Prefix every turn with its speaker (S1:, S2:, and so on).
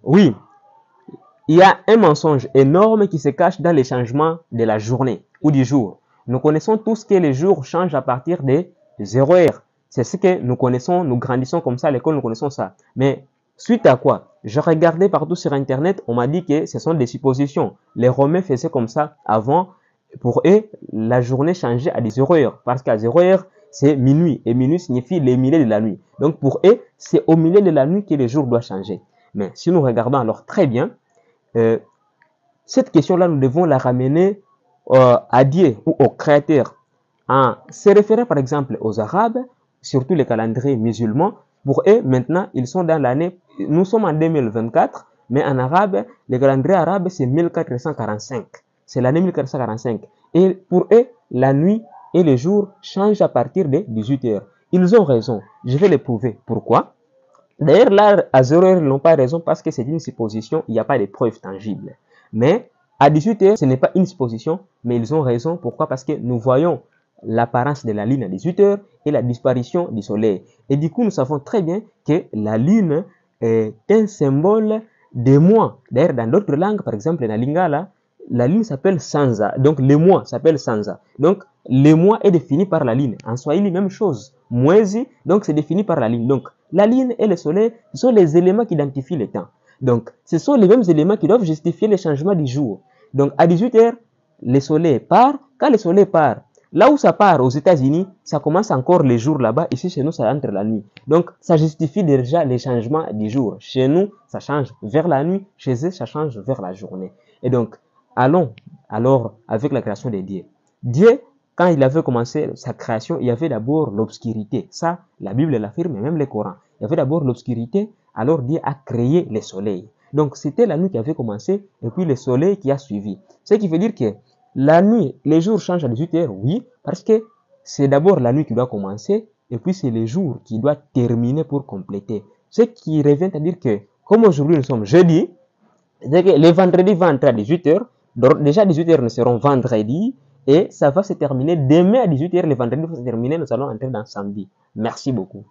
S1: Oui, il y a un mensonge énorme qui se cache dans les changements de la journée ou du jour. Nous connaissons tous que les jours changent à partir de 0 heure. C'est ce que nous connaissons, nous grandissons comme ça à l'école, nous connaissons ça. Mais suite à quoi? Je regardais partout sur Internet, on m'a dit que ce sont des suppositions. Les Romains faisaient comme ça avant. Pour eux, la journée changeait à 0 heures. Parce qu'à 0 heure, c'est minuit. Et minuit signifie le milieu de la nuit. Donc pour eux, c'est au milieu de la nuit que le jour doit changer. Mais si nous regardons alors très bien, cette question-là, nous devons la ramener à Dieu ou au Créateur. En se référant par exemple aux Arabes, surtout les calendriers musulmans, pour eux, maintenant, ils sont dans l'année, nous sommes en 2024, mais en arabe, le calendrier arabe, c'est 1445. C'est l'année 1445. Et pour eux, la nuit et le jour changent à partir de 18 heures. Ils ont raison. Je vais les prouver. Pourquoi? D'ailleurs, là, à 0 heure, ils n'ont pas raison parce que c'est une supposition, il n'y a pas de preuves tangibles. Mais à 18 heures, ce n'est pas une supposition, mais ils ont raison. Pourquoi? Parce que nous voyons l'apparence de la lune à 18 heures et la disparition du soleil. Et du coup, nous savons très bien que la lune est un symbole des mois. D'ailleurs, dans d'autres langues, par exemple, la lingala, la lune s'appelle Sanza. Donc, le mois s'appelle Sanza. Donc, le mois est défini par la lune. En Swahili, même chose. Mwezi, donc c'est défini par la lune. Donc, la lune et le soleil, ce sont les éléments qui identifient le temps. Donc, ce sont les mêmes éléments qui doivent justifier le changement du jour. Donc, à 18 heures, le soleil part. Quand le soleil part, là où ça part aux États-Unis, ça commence encore les jours là-bas. Ici, chez nous, ça entre la nuit. Donc, ça justifie déjà les changements du jour. Chez nous, ça change vers la nuit. Chez eux, ça change vers la journée. Et donc, allons alors avec la création de Dieu. Dieu, quand il avait commencé sa création, il y avait d'abord l'obscurité. Ça, la Bible l'affirme, et même le Coran. Il y avait d'abord l'obscurité, alors Dieu a créé le soleil. Donc, c'était la nuit qui avait commencé, et puis le soleil qui a suivi. Ce qui veut dire que la nuit, les jours changent à 18 heures, oui, parce que c'est d'abord la nuit qui doit commencer, et puis c'est le jour qui doit terminer pour compléter. Ce qui revient à dire que, comme aujourd'hui nous sommes jeudi, c'est que les vendredis vont entrer à 18 heures, déjà à 18 heures nous serons vendredi, et ça va se terminer demain à 18 heures, les vendredis vont se terminer, nous allons entrer dans samedi. Merci beaucoup.